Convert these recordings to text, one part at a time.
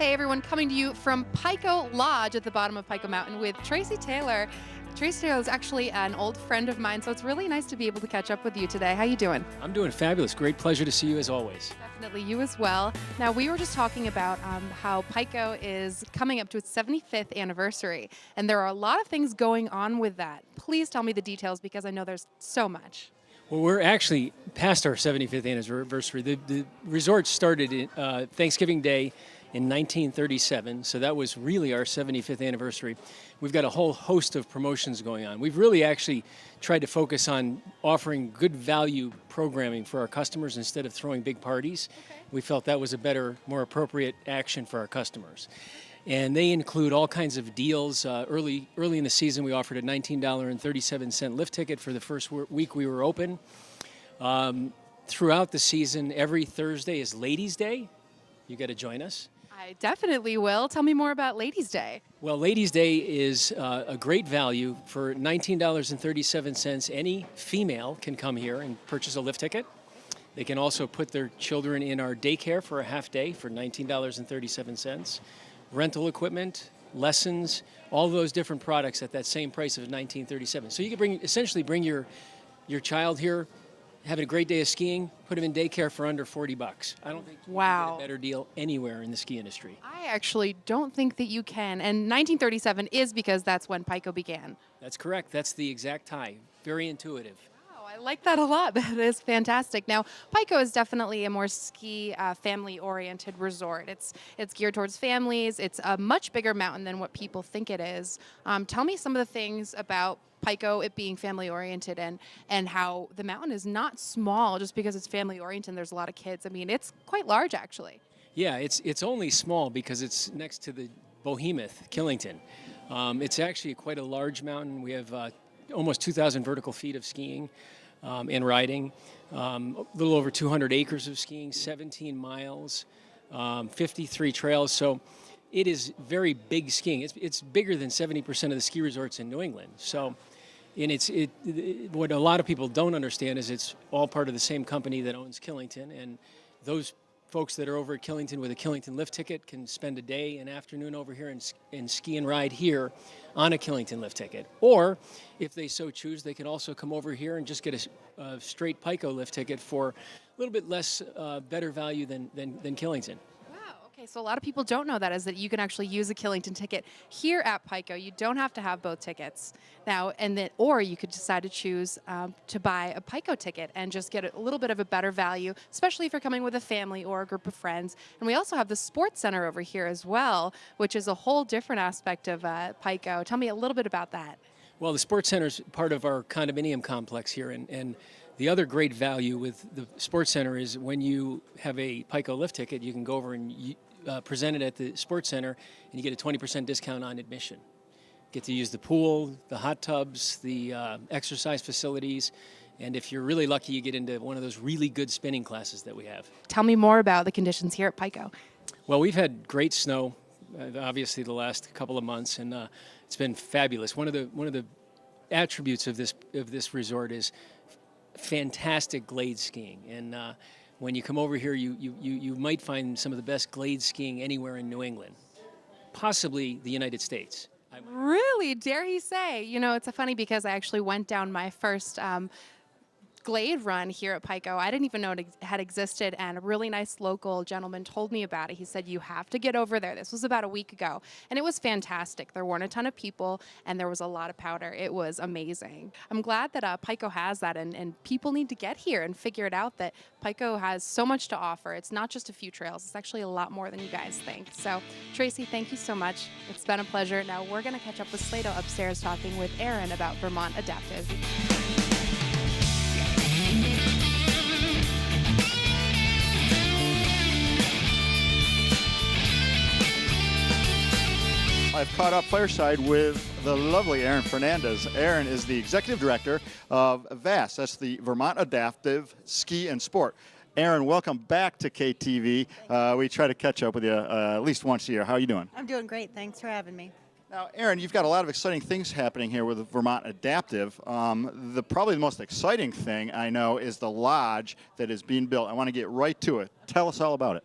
Hey everyone, coming to you from Pico Lodge at the bottom of Pico Mountain with Tracy Taylor. Tracy Taylor is actually an old friend of mine, so it's really nice to be able to catch up with you today. How you doing? I'm doing fabulous. Great pleasure to see you as always. Definitely, you as well. Now, we were just talking about how Pico is coming up to its 75th anniversary, and there are a lot of things going on with that. Please tell me the details because I know there's so much. Well, we're actually past our 75th anniversary. The resort started Thanksgiving Day in 1937, so that was really our 75th anniversary. We've got a whole host of promotions going on. We've really actually tried to focus on offering good value programming for our customers instead of throwing big parties. Okay. We felt that was a better, more appropriate action for our customers. And they include all kinds of deals. Early in the season, we offered a $19.37 lift ticket for the first week we were open. Throughout the season, every Thursday is Ladies' Day. You got to join us. I definitely will. Tell me more about Ladies' Day. Well, Ladies' Day is a great value. For $19.37, any female can come here and purchase a lift ticket. They can also put their children in our daycare for a half day for $19.37. Rental equipment, lessons, all those different products at that same price of $19.37. So you can essentially bring your child here, have a great day of skiing, put him in daycare for under $40. I don't think you can get a better deal anywhere in the ski industry. I actually don't think that you can. And 1937 is because that's when Pico began. That's correct. That's the exact tie. Very intuitive. Wow, I like that a lot. That is fantastic. Now, Pico is definitely a more ski family-oriented resort. It's geared towards families. It's a much bigger mountain than what people think it is. Tell me some of the things about Pico, it being family-oriented, and how the mountain is not small just because it's family-oriented and there's a lot of kids. I mean, it's quite large, actually. Yeah, it's only small because it's next to the behemoth, Killington. It's actually quite a large mountain. We have almost 2,000 vertical feet of skiing and riding, a little over 200 acres of skiing, 17 miles, 53 trails. So it is very big skiing. It's bigger than 70% of the ski resorts in New England. So, and what a lot of people don't understand is it's all part of the same company that owns Killington, and those folks that are over at Killington with a Killington lift ticket can spend a day and afternoon over here and ski and ride here on a Killington lift ticket. Or, if they so choose, they can also come over here and just get a straight Pico lift ticket for a little bit less, better value than Killington. Okay, so a lot of people don't know that, is that you can actually use a Killington ticket here at Pico. You don't have to have both tickets now, or you could decide to choose to buy a Pico ticket and just get a little bit of a better value, especially if you're coming with a family or a group of friends. And we also have the Sports Center over here as well, which is a whole different aspect of Pico. Tell me a little bit about that. Well, the Sports Center is part of our condominium complex here, and the other great value with the Sports Center is when you have a Pico lift ticket, you can go over and present it at the Sports Center, and you get a 20% discount on admission. Get to use the pool, the hot tubs, the exercise facilities, and if you're really lucky, you get into one of those really good spinning classes that we have. Tell me more about the conditions here at Pico. Well, we've had great snow, obviously the last couple of months, and it's been fabulous. One of the attributes of this resort is fantastic glade skiing, and when you come over here, you might find some of the best glade skiing anywhere in New England, possibly the United States. Really? Dare he say? You know, it's funny because I actually went down my first glade run here at Pico. I didn't even know it had existed, and a really nice local gentleman told me about it. He said, you have to get over there. This was about a week ago, and it was fantastic. There weren't a ton of people, and there was a lot of powder. It was amazing. I'm glad that Pico has that, and people need to get here and figure it out that Pico has so much to offer. It's not just a few trails. It's actually a lot more than you guys think. So, Tracy, thank you so much. It's been a pleasure. Now we're going to catch up with Slato upstairs talking with Erin about Vermont Adaptive. I've caught up fireside with the lovely Erin Fernandez. Erin is the executive director of VAS. That's the Vermont Adaptive Ski and Sport. Erin, welcome back to KTV. We try to catch up with you at least once a year. How are you doing? I'm doing great. Thanks for having me. Now, Erin, you've got a lot of exciting things happening here with Vermont Adaptive. Probably the most exciting thing I know is the lodge that is being built. I want to get right to it. Tell us all about it.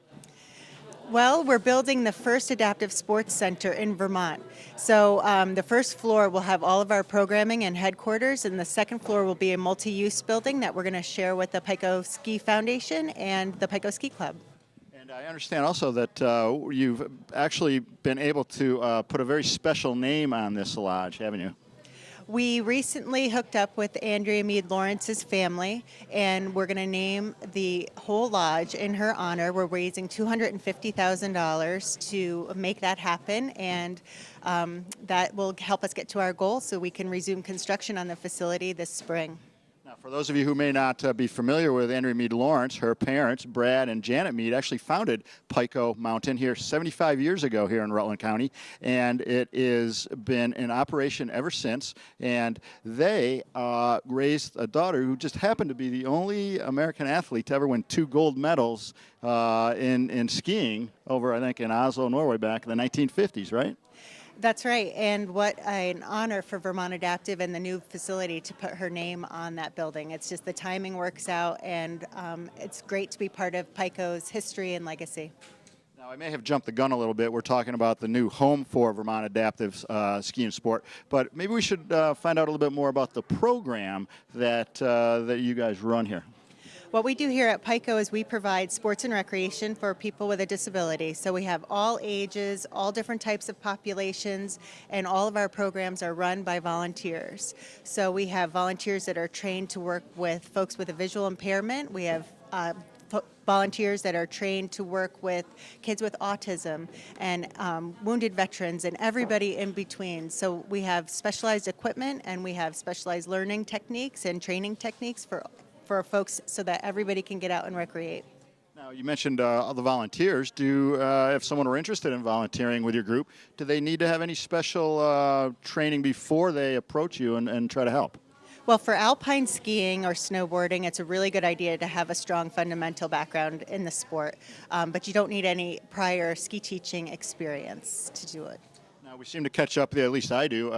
Well, we're building the first adaptive sports center in Vermont. So the first floor will have all of our programming and headquarters, and the second floor will be a multi-use building that we're going to share with the Pico Ski Foundation and the Pico Ski Club. And I understand also that you've actually been able to put a very special name on this lodge, haven't you? We recently hooked up with Andrea Mead Lawrence's family, and we're going to name the whole lodge in her honor. We're raising $250,000 to make that happen, and that will help us get to our goal so we can resume construction on the facility this spring. Now, for those of you who may not be familiar with Andrea Mead Lawrence, her parents, Brad and Janet Mead, actually founded Pico Mountain here 75 years ago here in Rutland County, and it has been in operation ever since. And they raised a daughter who just happened to be the only American athlete to ever win 2 gold medals in skiing over, I think, in Oslo, Norway back in the 1950s, right? That's right, and what an honor for Vermont Adaptive and the new facility to put her name on that building. It's just the timing works out, and it's great to be part of Pico's history and legacy. Now, I may have jumped the gun a little bit. We're talking about the new home for Vermont Adaptive Ski and Sport, but maybe we should find out a little bit more about the program that you guys run here. What we do here at Pico is we provide sports and recreation for people with a disability. So we have all ages, all different types of populations, and all of our programs are run by volunteers. So we have volunteers that are trained to work with folks with a visual impairment. We have volunteers that are trained to work with kids with autism and wounded veterans and everybody in between. So we have specialized equipment and we have specialized learning techniques and training techniques for folks so that everybody can get out and recreate. Now, you mentioned all the volunteers. If someone were interested in volunteering with your group, do they need to have any special training before they approach you and try to help? Well, for alpine skiing or snowboarding, it's a really good idea to have a strong fundamental background in the sport, but you don't need any prior ski teaching experience to do it. Now, we seem to catch up there, at least I do,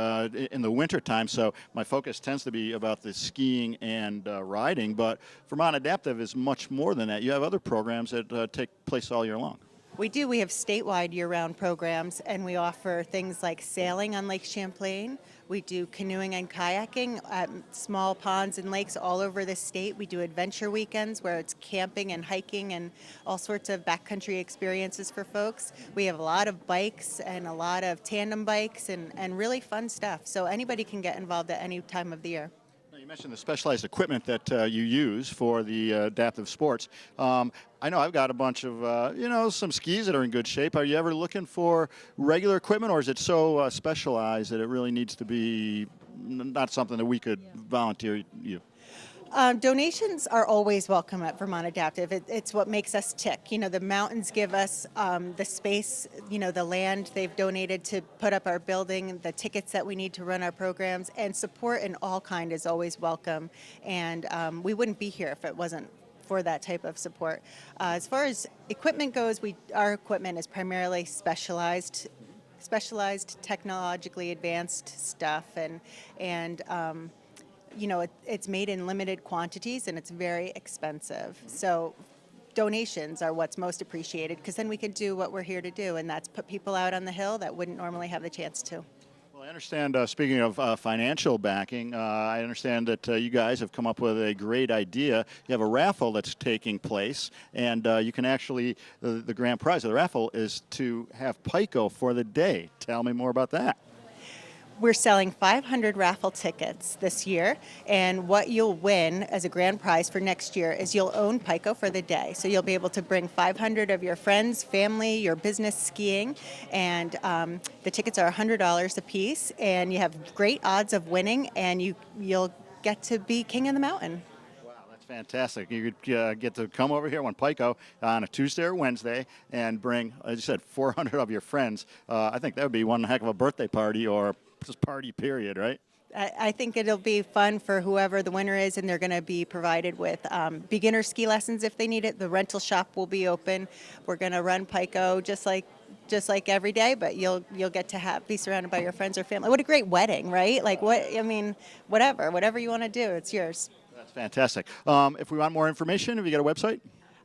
in the winter time, so my focus tends to be about the skiing and riding, but Vermont Adaptive is much more than that. You have other programs that take place all year long. We do. We have statewide year-round programs, and we offer things like sailing on Lake Champlain. We do canoeing and kayaking at small ponds and lakes all over the state. We do adventure weekends where it's camping and hiking and all sorts of backcountry experiences for folks. We have a lot of bikes and a lot of tandem bikes and really fun stuff. So anybody can get involved at any time of the year. You mentioned the specialized equipment that you use for the adaptive sports. I know I've got a bunch of, some skis that are in good shape. Are you ever looking for regular equipment, or is it so specialized that it really needs to be not something that we could volunteer you? Donations are always welcome at Vermont Adaptive. It's what makes us tick. You know, the mountains give us the space, the land they've donated to put up our building, the tickets that we need to run our programs, and support in all kind is always welcome. And we wouldn't be here if it wasn't for that type of support. As far as equipment goes, our equipment is primarily specialized technologically advanced stuff, and it's made in limited quantities and it's very expensive. So donations are what's most appreciated, because then we can do what we're here to do, and that's put people out on the hill that wouldn't normally have the chance to. Well, I understand, speaking of financial backing, I understand that you guys have come up with a great idea. You have a raffle that's taking place, and you can actually, the grand prize of the raffle is to have Pico for the day. Tell me more about that. We're selling 500 raffle tickets this year, and what you'll win as a grand prize for next year is you'll own Pico for the day. So you'll be able to bring 500 of your friends, family, your business skiing, and the tickets are $100 a piece, and you have great odds of winning, and you'll get to be king of the mountain. Fantastic. You could get to come over here on Pico on a Tuesday or Wednesday and bring, as you said, 400 of your friends. I think that would be one heck of a birthday party or just party period, right? I think it'll be fun for whoever the winner is, and they're going to be provided with beginner ski lessons if they need it. The rental shop will be open. We're going to run Pico just like every day, but you'll get to be surrounded by your friends or family. What a great wedding, right? Like whatever you want to do, it's yours. That's fantastic. If we want more information, have you got a website?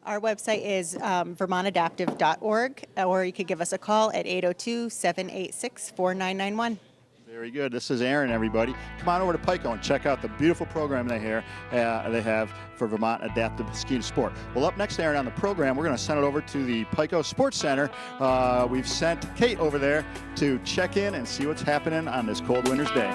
Our website is vermontadaptive.org, or you could give us a call at 802-786-4991. Very good. This is Erin, everybody. Come on over to Pico and check out the beautiful program they have for Vermont Adaptive Ski and Sport. Well, up next, Erin, on the program, we're going to send it over to the Pico Sports Center. We've sent Kate over there to check in and see what's happening on this cold winter's day.